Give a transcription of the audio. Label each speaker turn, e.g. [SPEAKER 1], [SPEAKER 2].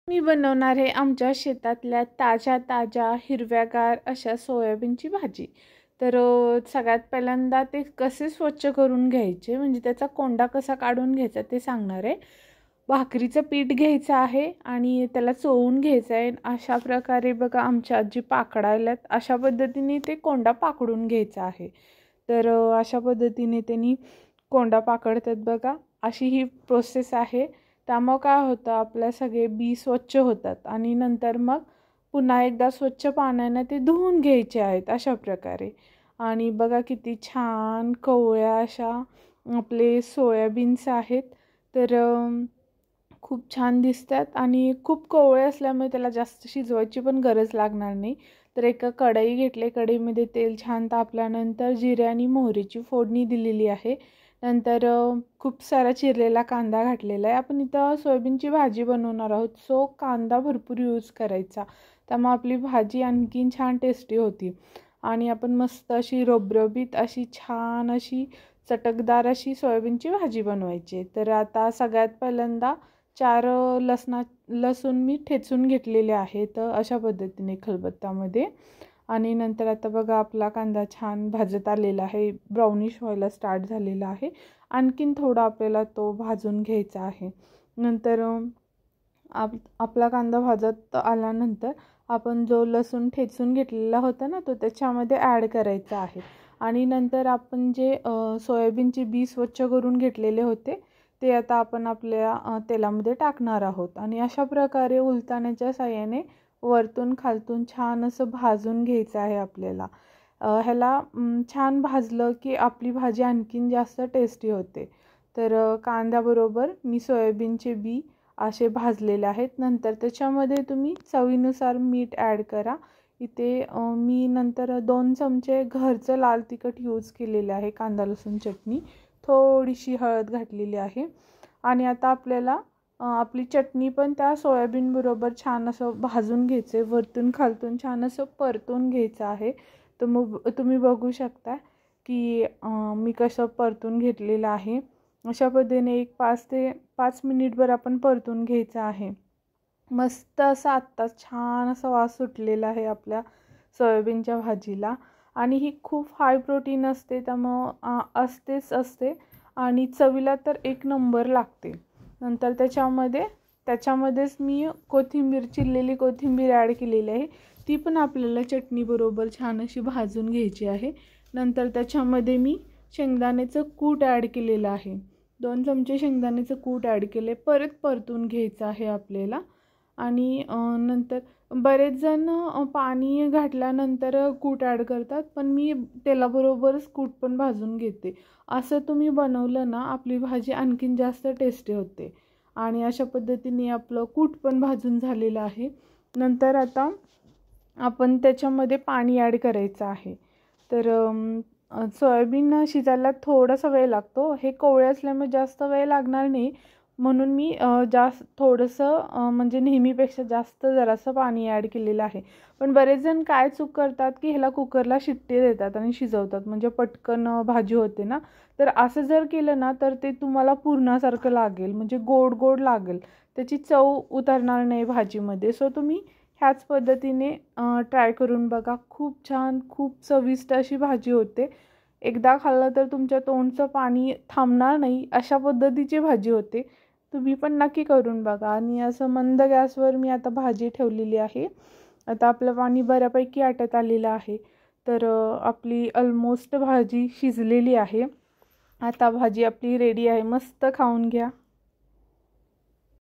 [SPEAKER 1] मी बनवणार आहे आमच्या शेतातल्या ताज्या हिरव्यागार अशा सोयाबीनची भाजी। तर सगळ्यात पहिल्यांदा ते कसे स्वच्छ करून घ्यायचे म्हणजे त्याचा कोंडा कसा काढून घ्यायचा ते सांगणार आहे। भाकरीचं पीठ घ्यायचं आहे आणि त्याला चोळून घ्यायचं आहे। अशा प्रकारे बघा आमच्या आजी पाकडायल्यात अशा पद्धतीने ते कोंडा पाकडून घ्यायचा आहे। तर अशा पद्धतीने त्यांनी कोंडा पाकडतात बघा, अशी ही प्रोसेस आहे। त्यामुळे काय होतं आपल्या सगळे बी स्वच्छ होतात आणि नंतर मग पुन्हा एकदा स्वच्छ पाण्याने ते धुवून घ्यायचे आहेत अशा प्रकारे। आणि बघा किती छान कवळ्या अशा आपले सोयाबीन्स आहेत। तर खूप छान दिसतात आणि खूप कोवळे असल्यामुळे त्याला जास्त शिजवायची पण गरज लागणार नाही। तर एका कढई घेतली, कढईमध्ये तेल छान तापल्यानंतर जिरे आणि मोहरीची फोडणी दिलेली आहे। नंतर खूप सारा चिरलेला कांदा घातलेला आहे। आपण इथं सोयाबीनची भाजी बनवणार आहोत, सो कांदा भरपूर यूज करायचा, त्यामुळे आपली भाजी आणखीन छान टेस्टी होती। आणि आपण मस्त अशी रबरबीत अशी छान अशी चटकदार अशी सोयाबीनची भाजी बनवायची। तर आता सगळ्यात पहिल्यांदा 4 लसूण मी ठेचून घेतलेले आहेत अशा पद्धतीने खलबत्त्यामध्ये। आणि नंतर आता बघा आपला कांदा छान भाजत आलेला आहे, ब्राउनिश व्हायला स्टार्ट झालेला आहे। आणखीन थोडा आपल्याला तो भाजून घ्यायचा आहे। नंतर आपला कांदा भाजत आल्यानंतर आपण जो लसूण ठेचून घेतलेला होता ना तो त्याच्यामध्ये ॲड करायचा आहे। आणि नंतर आपण जे सोयाबीनचे बी स्वच्छ करून घेतलेले होते ते आता आपण आपल्या तेलामध्ये टाकणार आहोत। आणि अशा प्रकारे उलटण्याच्या साहाय्याने वरतून खालतून छान असं भाजून घ्यायचं आहे आपल्याला। ह्याला छान भाजलं की आपली भाजी आणखीन जास्त टेस्टी होते। तर कांद्याबरोबर मी सोयाबीनचे बी असे भाजलेले आहेत। नंतर त्याच्यामध्ये तुम्ही चवीनुसार मीठ ॲड करा। इथे मी नंतर 2 चमचे घरचं लाल तिखट यूज केलेले आहे, कांदा लसूण चटणी, थोडीशी हळद घातलेली आहे। आणि आता आपल्याला आपली चटणी पण त्या सोयाबीन बरोबर छान असं भाजून घ्यायचे, वरतून खालतून छान असं परतून घ्यायचं आहे। तर मग तुम्ही बघू शकता की मी कसं परतून घेतलेलं आहे। अशा पद्धतीने एक 5 मिनिटभर आपण परतून घ्यायचं आहे। मस्त असा आत्ता छान असा वास सुटलेला आहे आपल्या सोयाबीनच्या भाजीला। आणि ही खूप हाय प्रोटीन असते, त्यामुळं असते आणि चवीला तर एक नंबर लागते। नंतर त्याच्यामध्येच मी चिरलेली कोथिंबीर ॲड केलेली आहे, ती पण आपल्याला चटणी बरोबर छान अशी भाजून घ्यायची आहे। नंतर त्याच्यामध्ये मी शेंगदाण्याचं कूट ॲड केलेलं आहे, 2 चमचे शेंगदाण्याचं कूट ॲड केले, परत परतून घ्यायचं आहे आपल्याला। आणि नंतर बरेच जण पाणी घातल्यानंतर कूट ॲड करतात, पण मी तेलाबरोबरच कूट पण भाजून घेते। असं तुम्ही बनवलं ना आपली भाजी आणखीन जास्त टेस्टी होते। आणि अशा पद्धतीने आपलं कूट पण भाजून झालेलं आहे। नंतर आता आपण त्याच्यामध्ये पाणी ॲड करायचं आहे। तर सोयाबीन शिजायला थोडासा वेळ लागतो, हे कोवळे असल्यामुळे जास्त वेळ लागणार नाही, म्हणून मी थोडंसं म्हणजे नेहमीपेक्षा जास्त जरासं पाणी ॲड केलेलं आहे। पण बरेच जण काय चूक करतात की ह्याला कुकरला शिट्टी देतात आणि शिजवतात, म्हणजे पटकन भाजी होते ना। तर असं जर केलं ना तर ते तुम्हाला पुरणासारखं लागेल, म्हणजे गोड गोड लागेल, त्याची चव उतरणार नाही भाजीमध्ये। सो तुम्ही ह्याच पद्धतीने ट्राय करून बघा, खूप छान खूप चविष्ट अशी भाजी होते। एकदा खाल्लं तर तुमच्या तोंडचं पाणी थांबणार नाही अशा पद्धतीची भाजी होते। तुम्ही पण नक्की करून बघा। आणि असं मंद गॅसवर मी आता भाजी ठेवलेली आहे। आता आपलं पाणी बऱ्यापैकी आटत आलेलं आहे। तर आपली ऑलमोस्ट भाजी शिजलेली आहे। आता भाजी आपली रेडी आहे, मस्त खाऊन घ्या।